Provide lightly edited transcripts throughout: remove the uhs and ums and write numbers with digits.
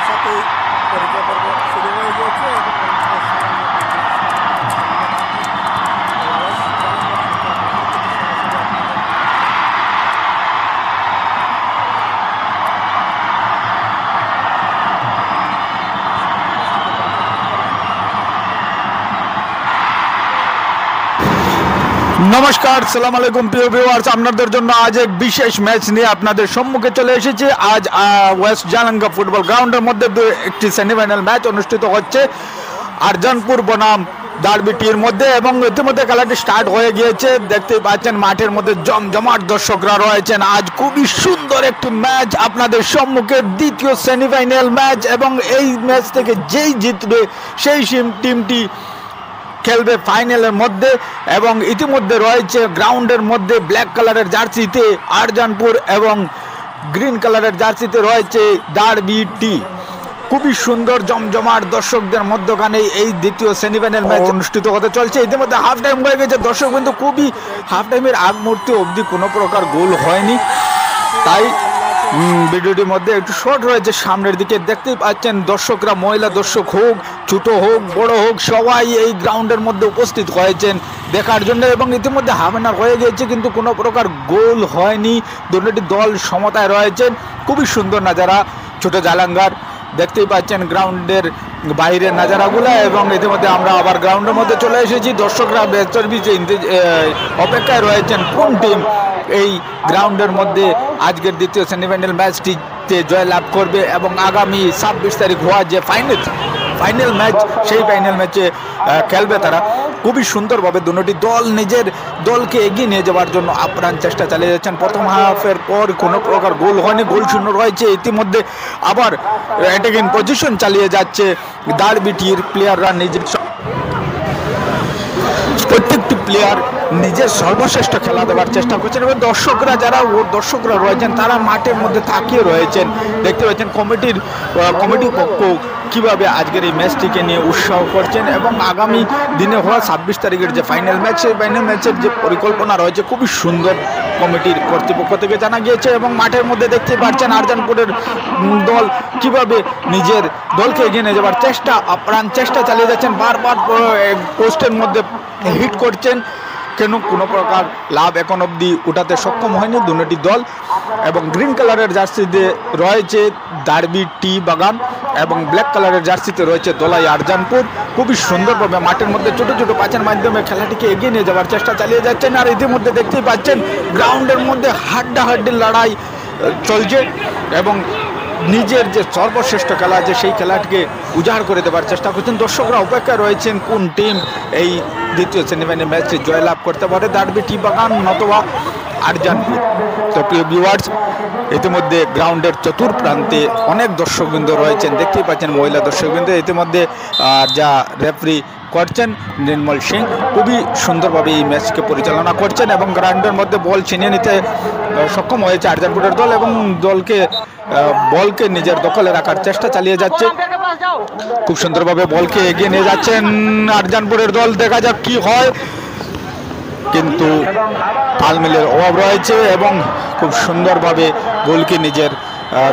সাথেই পরীক্ষা পর্ব শুরু হয়ে গিয়েছে নমস্কার, সালাম আলাইকুম প্রিয় ভিউয়ার্স। আপনাদের জন্য আজ এক বিশেষ ম্যাচ নিয়ে আপনাদের সম্মুখে চলে এসেছি। আজ ওয়েস্ট জালাঙ্গা ফুটবল গ্রাউন্ডের মধ্যে একটি সেমিফাইনাল ম্যাচ অনুষ্ঠিত হচ্ছে আরজানপুর বনাম ডার্বিটির মধ্যে, এবং ইতিমধ্যে খেলাটি স্টার্ট হয়ে গিয়েছে। দেখতেই পাচ্ছেন মাঠের মধ্যে জমজমাট দর্শকরা রয়েছেন। আজ খুবই সুন্দর একটি ম্যাচ আপনাদের সম্মুখে, দ্বিতীয় সেমিফাইনাল ম্যাচ, এবং এই ম্যাচ থেকে যেই জিতবে সেই টিমটি খেলবে ফাইনালের মধ্যে। এবং ইতিমধ্যে রয়েছে গ্রাউন্ডের মধ্যে ব্ল্যাক কালারের জার্সিতে আরজানপুর এবং গ্রিন কালারের জার্সিতে রয়েছে ডার্বিটি। খুবই সুন্দর জমজমাট দর্শকদের মধ্যখানে এই দ্বিতীয় সেমিফাইনাল ম্যাচ অনুষ্ঠিত হতে চলছে। ইতিমধ্যে হাফ টাইম হয়ে গেছে, দর্শক কিন্তু খুবই হাফ টাইমের আগ মুহূর্তে অবধি কোনো প্রকার গোল হয়নি, তাই ভিডিওটির মধ্যে একটু শর্ট রয়েছে। সামনের দিকে দেখতেই পাচ্ছেন দর্শকরা, মহিলা দর্শক হোক, ছোট হোক, বড় হোক, সবাই এই গ্রাউন্ডের মধ্যে উপস্থিত হয়েছেন দেখার জন্য। এবং ইতিমধ্যে হাফ এন আওয়ার হয়ে গিয়েছে কিন্তু কোনো প্রকার গোল হয়নি, দুটি দল সমতায় রয়েছেন। খুবই সুন্দর নাজারা ছোট জালাঙ্গার, দেখতেই পাচ্ছেন গ্রাউন্ডের বাইরের নাজারাগুলো। এবং ইতিমধ্যে আমরা আবার গ্রাউন্ডের মধ্যে চলে এসেছি। দর্শকরা বেচরবিচে অপেক্ষায় রয়েছেন কোন টিম এই গ্রাউন্ডের মধ্যে আজকের দ্বিতীয় সেমিফাইনাল ম্যাচটিতে জয়লাভ করবে এবং আগামী 26 তারিখ হওয়া যে ফাইনাল ম্যাচ, সেই ফাইনাল ম্যাচে খেলবে তারা। খুবই সুন্দরভাবে দুটি দল নিজের দলকে এগিয়ে নিয়ে যাওয়ার জন্য আপ্রাণ চেষ্টা চালিয়ে যাচ্ছেন। প্রথম হাফের পর কোনো প্রকার গোল হয়নি, গোল শূন্য রয়েছে। ইতিমধ্যে আবার অ্যাটাকিং পজিশন চালিয়ে যাচ্ছে ডার্বিটির প্লেয়াররা। প্রত্যেকটি প্লেয়ার নিজের সর্বশ্রেষ্ঠ খেলা দেওয়ার চেষ্টা করছেন, এবং দর্শকরা রয়েছেন তারা মাঠের মধ্যে তাকিয়ে রয়েছেন। দেখতে পাচ্ছেন কমিটি পক্ষ কীভাবে আজকের এই ম্যাচটিকে নিয়ে উৎসাহ করছেন, এবং আগামী দিনে হওয়া 26 তারিখের যে ফাইনাল ম্যাচ, সেই ফাইনাল ম্যাচের যে পরিকল্পনা রয়েছে খুবই সুন্দর কমিটির কর্তৃপক্ষ থেকে জানা গিয়েছে। এবং মাঠের মধ্যে দেখতে পাচ্ছেন আরজানপুরের দল কিভাবে নিজের দলকে এগিয়ে নিয়ে যাওয়ার আপ্রাণ চেষ্টা চালিয়ে যাচ্ছেন। বারবার পোস্টের মধ্যে হিট করছেন, কেন কোনো প্রকার লাভ এখন অবধি উঠাতে সক্ষম হয়নি দুটি দল। এবং গ্রিন কালারের জার্সিতে রয়েছে ডার্বিটি বাগান, এবং ব্ল্যাক কালারের জার্সিতে রয়েছে দলাই আরজানপুর। খুবই সুন্দরভাবে মাঠের মধ্যে ছোট ছোট পাঁচের মাধ্যমে খেলাটিকে এগিয়ে নিয়ে যাওয়ার চেষ্টা চালিয়ে যাচ্ছেন। আর ইতিমধ্যে দেখতেই পাচ্ছেন গ্রাউন্ডের মধ্যে হাড্ডাহাড্ডির লড়াই চলছে, এবং নিজের যে সর্বশ্রেষ্ঠ খেলা আছে সেই খেলাটিকে উজাড় করে দেওয়ার চেষ্টা করছেন। দর্শকরা অপেক্ষা রয়েছেন কোন টিম এই দ্বিতীয় সেমিফাইনাল ম্যাচে জয়লাভ করতে পারে, ডার্বিটি বাগান নতবা আরজানপুর। তো প্রিয় ভিউয়ার্স, ইতিমধ্যে গ্রাউন্ডের চতুর্প্রান্তে অনেক দর্শকবৃন্দ রয়েছেন, দেখতেই পাচ্ছেন মহিলা দর্শকবৃন্দ। ইতিমধ্যে যা রেফারি করছেন নির্মল সিং, খুবই সুন্দরভাবে এই ম্যাচকে পরিচালনা করছেন, এবং গ্রাউন্ডের মধ্যে বল ছিনিয়ে নিতে সক্ষম হয়েছে আরজানপুরের দল, এবং বলকে নিজের দখলে রাখার চেষ্টা চালিয়ে যাচ্ছে। খুব সুন্দরভাবে বলকে এগিয়ে নিয়ে যাচ্ছেন আরজানপুরের দল, দেখা যাক কি হয়। কিন্তু তালমিলের অভাব রয়েছে, এবং খুব সুন্দরভাবে গোলকে নিজের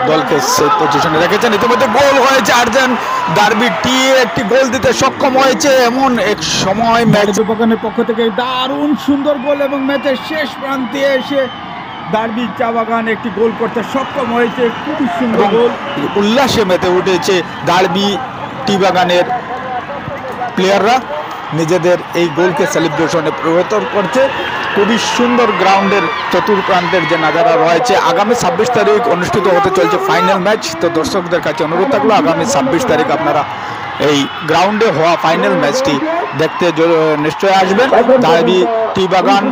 দলকে সেই পজিশনে রেখেছেন। ইতিমধ্যে গোল হয়েছে, ডার্বিটি একটি গোল দিতে সক্ষম হয়েছে। এমন এক সময় ম্যাচ বিপক্ষের পক্ষ থেকে দারুণ সুন্দর গোল, এবং ম্যাচের শেষ প্রান্তে এসে ডার্বি চা বাগান একটি গোল করতে সক্ষম হয়েছে। খুবই সুন্দর গোল, উল্লাসে মেতে উঠেছে ডার্বি টি বাগানের প্লেয়াররা, নিজেদের এই গোলকে সেলিব্রেশনে পরিবর্তন করছে। খুবই সুন্দর গ্রাউন্ডের চতুর্প্রান্তের যে নাজারা রয়েছে। আগামী 26 তারিখ অনুষ্ঠিত হতে চলছে ফাইনাল ম্যাচ। তো দর্শকদের কাছে অনুরোধ থাকলো আগামী 26 তারিখ আপনারা এই গ্রাউন্ডে হওয়া ফাইনাল ম্যাচটি দেখতে নিশ্চয় আসবেন। ডার্বি টি বাগান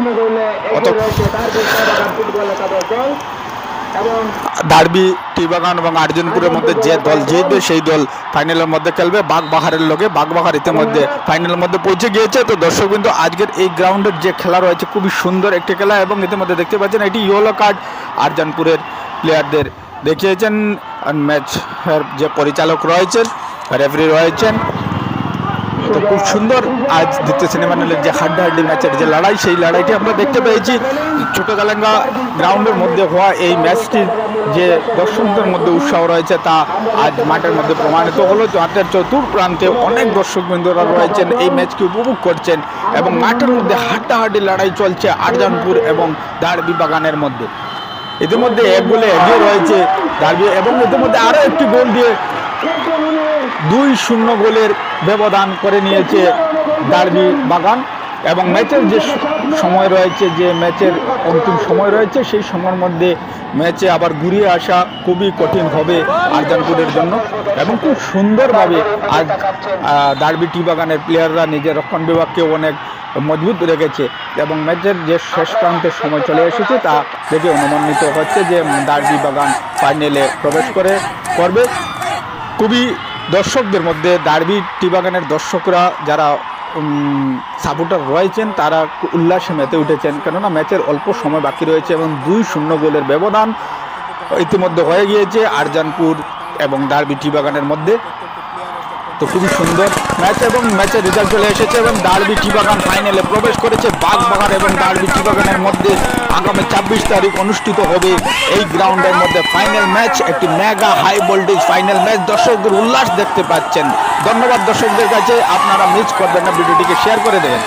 ডার্বি টি বাগান এবং আরজানপুরের মধ্যে যে দল জিতবে সেই দল ফাইনালের মধ্যে খেলবে বাগবাহারের লগে। বাগবাহার ইতিমধ্যে ফাইনালের মধ্যে পৌঁছে গিয়েছে। তো দর্শক কিন্তু আজকের এই গ্রাউন্ডের যে খেলা রয়েছে খুবই সুন্দর একটি খেলা, এবং ইতিমধ্যে দেখতে পাচ্ছেন এটি ইয়েলো কার্ড আরজানপুরের প্লেয়ারদের দেখিয়েছেন। ম্যাচের যে পরিচালক রয়েছেন, রেফারি রয়েছেন। তো খুব সুন্দর আজ দ্বিতীয় সেমিফাইনালের যে হাড্ডাহাড্ডি ম্যাচের যে লড়াই, সেই লড়াইটি আমরা দেখতে পেয়েছি। ছোট জালাঙ্গা গ্রাউন্ডের মধ্যে হওয়া এই ম্যাচটির যে দর্শকদের মধ্যে উৎসাহ রয়েছে তা আজ মাঠের মধ্যে প্রমাণিত হলো। মাঠের চতুর্প্রান্তে অনেক দর্শকবৃন্দরা রয়েছেন, এই ম্যাচকে উপভোগ করছেন এবং মাঠের মধ্যে হাড্ডাহাড্ডি লড়াই চলছে আরজানপুর এবং ডার্বি বাগানের মধ্যে। ইতিমধ্যে এক গোলে এগিয়ে রয়েছে ডার্বি এবং ইতিমধ্যে আরও একটি গোল দিয়ে 2-0 গোলের ব্যবধান করে নিয়েছে ডার্বি বাগান। এবং ম্যাচের যে সময় রয়েছে, যে ম্যাচের অন্তিম সময় রয়েছে, সেই সময়ের মধ্যে ম্যাচে আবার ঘুরিয়ে আসা খুবই কঠিন হবে আরজানপুরের জন্য। এবং খুব সুন্দরভাবে আজ ডার্বি টি বাগানের প্লেয়াররা নিজের রক্ষণ বিভাগকে অনেক মজবুত রেখেছে এবং ম্যাচের যে শেষ প্রান্তের সময় চলে এসেছে তা দেখে অনুমানিত হচ্ছে যে ডার্বি বাগান ফাইনালে প্রবেশ করবে। খুবই দর্শকদের মধ্যে ডার্বি টি বাগানের দর্শকরা যারা সাপোর্টার রয়েছেন তারা উল্লাসে মেতে উঠেছেন, কেননা ম্যাচের অল্প সময় বাকি রয়েছে এবং 2-0 গোলের ব্যবধান ইতিমধ্যে হয়ে গিয়েছে আরজানপুর এবং ডার্বি টি বাগানের মধ্যে। তো খুবই সুন্দর ম্যাচ এবং ম্যাচের রেজাল্ট চলে এসেছে এবং ডার্বি টি বাগান ফাইনালে প্রবেশ করেছে। বাগবাগান এবং ডার্বি টি বাগানের মধ্যে আগামী 26 তারিখ অনুষ্ঠিত হবে এই গ্রাউন্ডের মধ্যে ফাইনাল ম্যাচ, একটি mega high voltage final match. দর্শকদের উল্লাস দেখতে পাচ্ছেন। ধন্যবাদ দর্শকদের কাছে, আপনারা মিস করবেন না, ভিডিওটিকে শেয়ার করে দেবেন।